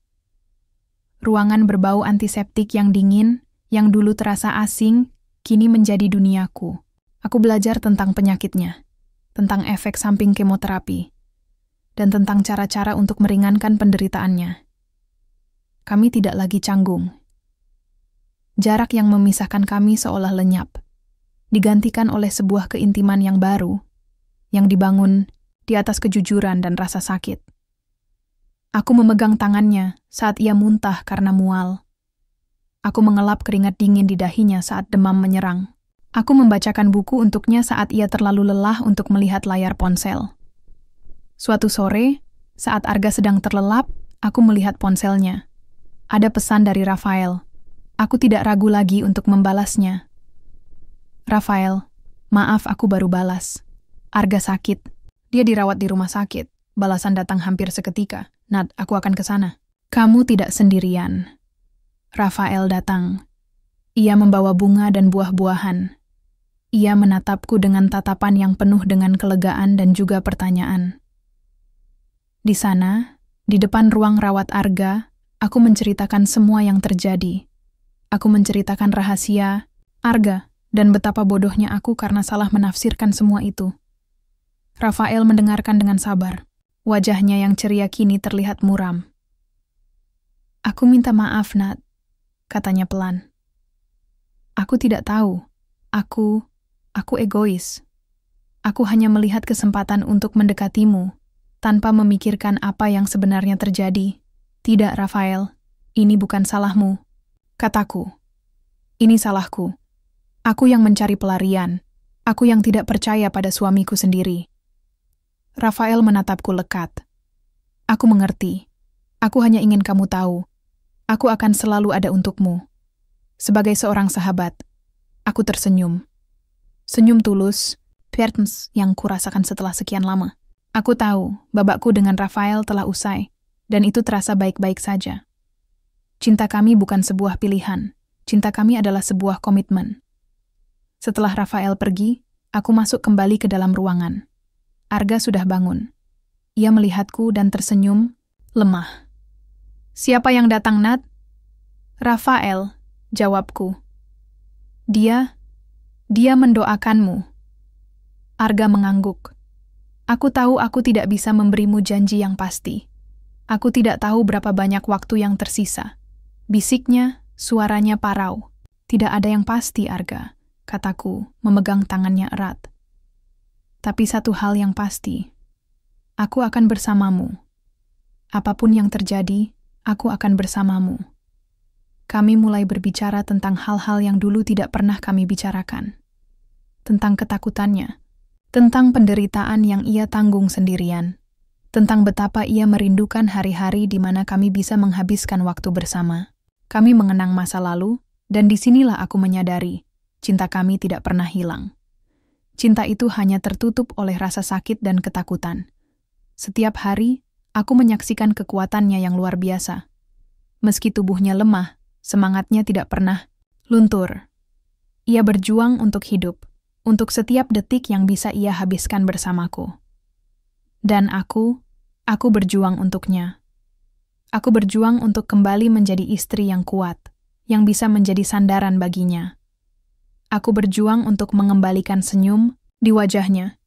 Ruangan berbau antiseptik yang dingin, yang dulu terasa asing, kini menjadi duniaku. Aku belajar tentang penyakitnya, tentang efek samping kemoterapi, dan tentang cara-cara untuk meringankan penderitaannya. Kami tidak lagi canggung. Jarak yang memisahkan kami seolah lenyap, digantikan oleh sebuah keintiman yang baru, yang dibangun di atas kejujuran dan rasa sakit. Aku memegang tangannya saat ia muntah karena mual. Aku mengelap keringat dingin di dahinya saat demam menyerang. Aku membacakan buku untuknya saat ia terlalu lelah untuk melihat layar ponsel. Suatu sore, saat Arga sedang terlelap, aku melihat ponselnya. Ada pesan dari Rafael. Aku tidak ragu lagi untuk membalasnya. Rafael, maaf aku baru balas. Arga sakit. Dia dirawat di rumah sakit. Balasan datang hampir seketika. Nad, aku akan ke sana. Kamu tidak sendirian. Rafael datang. Ia membawa bunga dan buah-buahan. Ia menatapku dengan tatapan yang penuh dengan kelegaan dan juga pertanyaan. Di sana, di depan ruang rawat Arga, aku menceritakan semua yang terjadi. Aku menceritakan rahasia, Arga, dan betapa bodohnya aku karena salah menafsirkan semua itu. Rafael mendengarkan dengan sabar. Wajahnya yang ceria kini terlihat muram. Aku minta maaf, Nat, katanya pelan. Aku tidak tahu. Aku egois. Aku hanya melihat kesempatan untuk mendekatimu, tanpa memikirkan apa yang sebenarnya terjadi. Tidak, Rafael. Ini bukan salahmu. Kataku. Ini salahku. Aku yang mencari pelarian. Aku yang tidak percaya pada suamiku sendiri. Rafael menatapku lekat. Aku mengerti. Aku hanya ingin kamu tahu. Aku akan selalu ada untukmu. Sebagai seorang sahabat, aku tersenyum. Senyum tulus, Pierce yang kurasakan setelah sekian lama. Aku tahu babakku dengan Rafael telah usai, dan itu terasa baik-baik saja. Cinta kami bukan sebuah pilihan. Cinta kami adalah sebuah komitmen. Setelah Rafael pergi, aku masuk kembali ke dalam ruangan. Arga sudah bangun. Ia melihatku dan tersenyum, lemah. Siapa yang datang, Nat? Rafael, jawabku. Dia mendoakanmu. Arga mengangguk. Aku tahu aku tidak bisa memberimu janji yang pasti. Aku tidak tahu berapa banyak waktu yang tersisa. Bisiknya, suaranya parau. Tidak ada yang pasti, Arga, kataku, memegang tangannya erat. Tapi satu hal yang pasti, aku akan bersamamu. Apapun yang terjadi, aku akan bersamamu. Kami mulai berbicara tentang hal-hal yang dulu tidak pernah kami bicarakan. Tentang ketakutannya, tentang penderitaan yang ia tanggung sendirian, tentang betapa ia merindukan hari-hari di mana kami bisa menghabiskan waktu bersama. Kami mengenang masa lalu, dan disinilah aku menyadari, cinta kami tidak pernah hilang. Cinta itu hanya tertutup oleh rasa sakit dan ketakutan. Setiap hari, aku menyaksikan kekuatannya yang luar biasa. Meski tubuhnya lemah, semangatnya tidak pernah luntur. Ia berjuang untuk hidup, untuk setiap detik yang bisa ia habiskan bersamaku. Dan aku berjuang untuknya. Aku berjuang untuk kembali menjadi istri yang kuat, yang bisa menjadi sandaran baginya. Aku berjuang untuk mengembalikan senyum di wajahnya.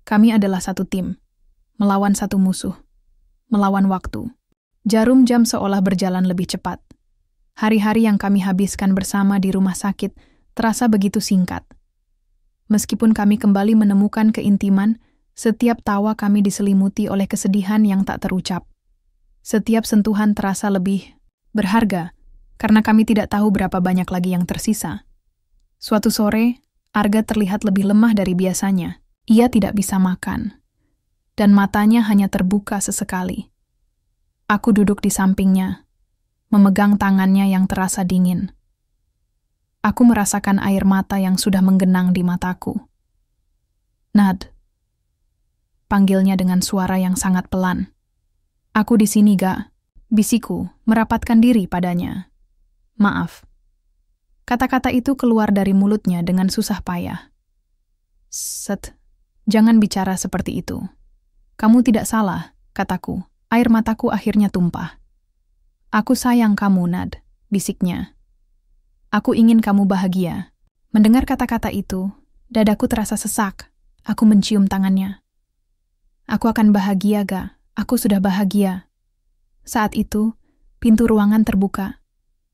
Kami adalah satu tim, melawan satu musuh, melawan waktu. Jarum jam seolah berjalan lebih cepat. Hari-hari yang kami habiskan bersama di rumah sakit terasa begitu singkat. Meskipun kami kembali menemukan keintiman, setiap tawa kami diselimuti oleh kesedihan yang tak terucap. Setiap sentuhan terasa lebih berharga, karena kami tidak tahu berapa banyak lagi yang tersisa. Suatu sore, Arga terlihat lebih lemah dari biasanya. Ia tidak bisa makan, dan matanya hanya terbuka sesekali. Aku duduk di sampingnya, memegang tangannya yang terasa dingin. Aku merasakan air mata yang sudah menggenang di mataku. Nad, panggilnya dengan suara yang sangat pelan. Aku di sini, Ga, bisiku, merapatkan diri padanya. Maaf. Kata-kata itu keluar dari mulutnya dengan susah payah. Set, Jangan bicara seperti itu. Kamu tidak salah, kataku. Air mataku akhirnya tumpah. Aku sayang kamu, Nad, bisiknya. Aku ingin kamu bahagia. Mendengar kata-kata itu, dadaku terasa sesak. Aku mencium tangannya. Aku akan bahagia, Ga. Aku sudah bahagia. Saat itu, pintu ruangan terbuka.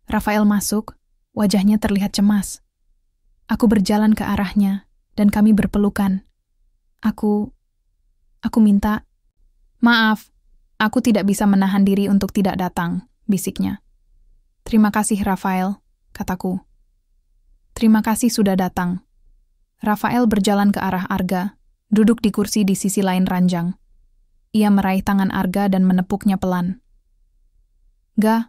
Rafael masuk, wajahnya terlihat cemas. Aku berjalan ke arahnya, dan kami berpelukan. Aku minta, maaf, aku tidak bisa menahan diri untuk tidak datang, bisiknya. Terima kasih, Rafael, kataku. Terima kasih sudah datang. Rafael berjalan ke arah Arga, duduk di kursi di sisi lain ranjang. Ia meraih tangan Arga dan menepuknya pelan. Ga,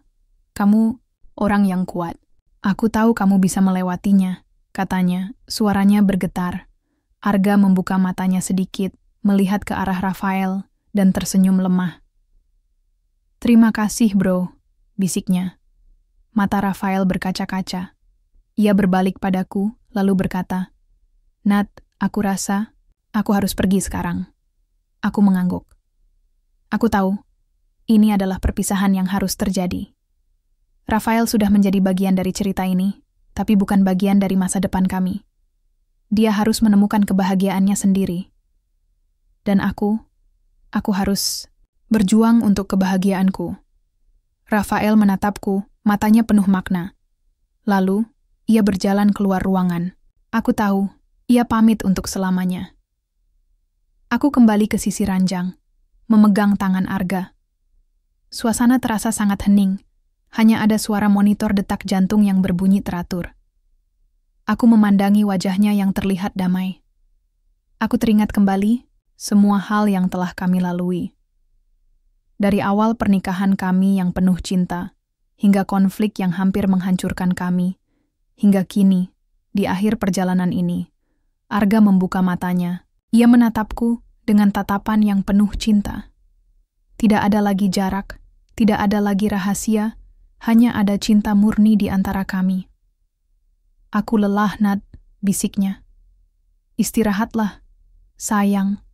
kamu orang yang kuat. Aku tahu kamu bisa melewatinya, katanya, suaranya bergetar. Arga membuka matanya sedikit, melihat ke arah Rafael, dan tersenyum lemah. Terima kasih, bro, bisiknya. Mata Rafael berkaca-kaca. Ia berbalik padaku, lalu berkata, Nat, aku rasa aku harus pergi sekarang. Aku mengangguk. Aku tahu, ini adalah perpisahan yang harus terjadi. Rafael sudah menjadi bagian dari cerita ini, tapi bukan bagian dari masa depan kami. Dia harus menemukan kebahagiaannya sendiri. Dan aku harus berjuang untuk kebahagiaanku. Rafael menatapku, matanya penuh makna. Lalu, ia berjalan keluar ruangan. Aku tahu, ia pamit untuk selamanya. Aku kembali ke sisi ranjang, memegang tangan Arga. Suasana terasa sangat hening, hanya ada suara monitor detak jantung yang berbunyi teratur. Aku memandangi wajahnya yang terlihat damai. Aku teringat kembali semua hal yang telah kami lalui. Dari awal pernikahan kami yang penuh cinta, hingga konflik yang hampir menghancurkan kami, hingga kini, di akhir perjalanan ini, Arga membuka matanya. Ia menatapku dengan tatapan yang penuh cinta. Tidak ada lagi jarak, tidak ada lagi rahasia, hanya ada cinta murni di antara kami. Aku lelah, Nat, bisiknya. Istirahatlah, sayang,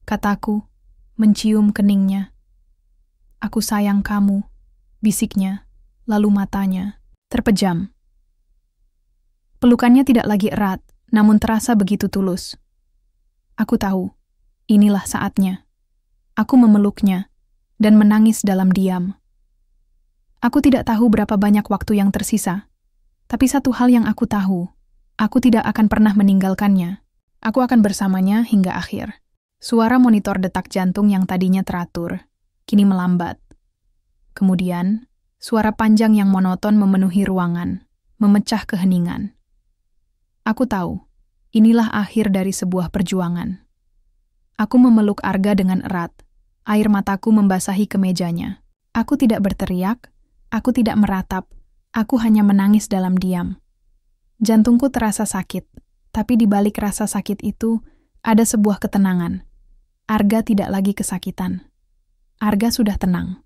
kataku, mencium keningnya. Aku sayang kamu, bisiknya, lalu matanya terpejam. Pelukannya tidak lagi erat, namun terasa begitu tulus. Aku tahu, inilah saatnya. Aku memeluknya dan menangis dalam diam. Aku tidak tahu berapa banyak waktu yang tersisa. Tapi satu hal yang aku tahu, aku tidak akan pernah meninggalkannya. Aku akan bersamanya hingga akhir. Suara monitor detak jantung yang tadinya teratur, kini melambat. Kemudian, suara panjang yang monoton memenuhi ruangan, memecah keheningan. Aku tahu, inilah akhir dari sebuah perjuangan. Aku memeluk Arga dengan erat, air mataku membasahi kemejanya. Aku tidak berteriak, aku tidak meratap, aku hanya menangis dalam diam. Jantungku terasa sakit, tapi di balik rasa sakit itu ada sebuah ketenangan. Arga tidak lagi kesakitan. Arga sudah tenang.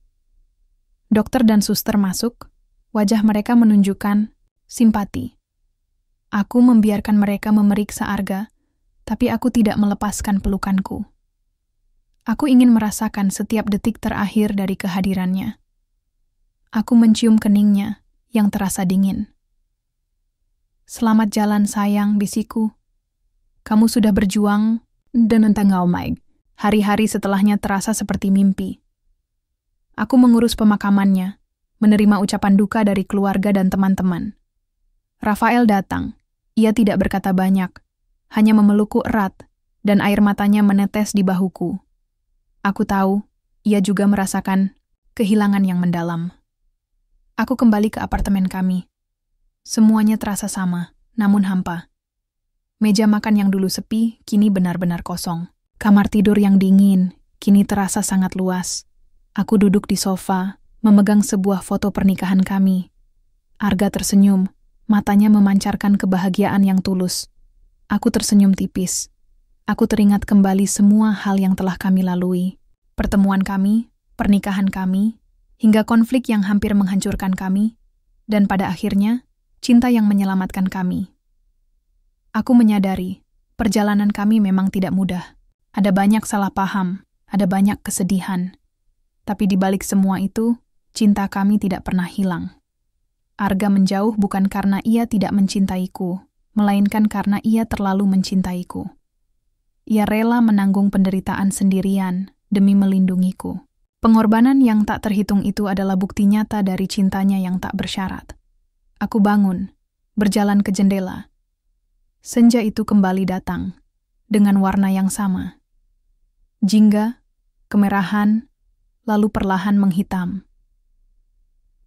Dokter dan suster masuk, wajah mereka menunjukkan simpati. Aku membiarkan mereka memeriksa Arga, tapi aku tidak melepaskan pelukanku. Aku ingin merasakan setiap detik terakhir dari kehadirannya. Aku mencium keningnya yang terasa dingin. Selamat jalan sayang, bisikku. Kamu sudah berjuang dan entengau, Mike. Hari-hari setelahnya terasa seperti mimpi. Aku mengurus pemakamannya, menerima ucapan duka dari keluarga dan teman-teman. Rafael datang. Ia tidak berkata banyak, hanya memelukku erat, dan air matanya menetes di bahuku. Aku tahu, ia juga merasakan kehilangan yang mendalam. Aku kembali ke apartemen kami. Semuanya terasa sama, namun hampa. Meja makan yang dulu sepi, kini benar-benar kosong. Kamar tidur yang dingin, kini terasa sangat luas. Aku duduk di sofa, memegang sebuah foto pernikahan kami. Arga tersenyum, matanya memancarkan kebahagiaan yang tulus. Aku tersenyum tipis. Aku teringat kembali semua hal yang telah kami lalui. Pertemuan kami, pernikahan kami, hingga konflik yang hampir menghancurkan kami, dan pada akhirnya, cinta yang menyelamatkan kami. Aku menyadari, perjalanan kami memang tidak mudah. Ada banyak salah paham, ada banyak kesedihan. Tapi di balik semua itu, cinta kami tidak pernah hilang. Arga menjauh bukan karena ia tidak mencintaiku, melainkan karena ia terlalu mencintaiku. Ia rela menanggung penderitaan sendirian demi melindungiku. Pengorbanan yang tak terhitung itu adalah bukti nyata dari cintanya yang tak bersyarat. Aku bangun, berjalan ke jendela. Senja itu kembali datang, dengan warna yang sama. Jingga, kemerahan, lalu perlahan menghitam.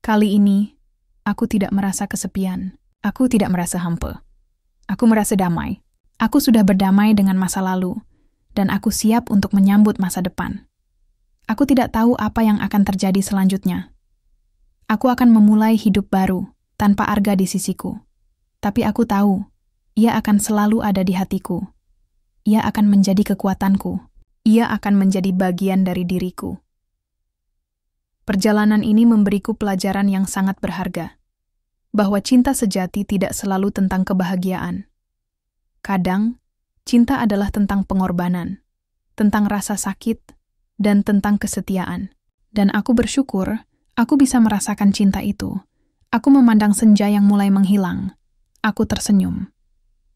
Kali ini, aku tidak merasa kesepian. Aku tidak merasa hampa. Aku merasa damai. Aku sudah berdamai dengan masa lalu, dan aku siap untuk menyambut masa depan. Aku tidak tahu apa yang akan terjadi selanjutnya. Aku akan memulai hidup baru, tanpa Arga di sisiku. Tapi aku tahu, ia akan selalu ada di hatiku. Ia akan menjadi kekuatanku. Ia akan menjadi bagian dari diriku. Perjalanan ini memberiku pelajaran yang sangat berharga, bahwa cinta sejati tidak selalu tentang kebahagiaan. Kadang, cinta adalah tentang pengorbanan, tentang rasa sakit, dan tentang kesetiaan. Dan aku bersyukur, aku bisa merasakan cinta itu. Aku memandang senja yang mulai menghilang. Aku tersenyum.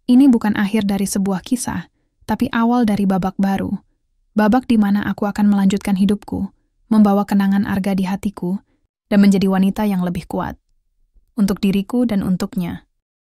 Ini bukan akhir dari sebuah kisah, tapi awal dari babak baru. Babak di mana aku akan melanjutkan hidupku, membawa kenangan Arga di hatiku, dan menjadi wanita yang lebih kuat. Untuk diriku dan untuknya.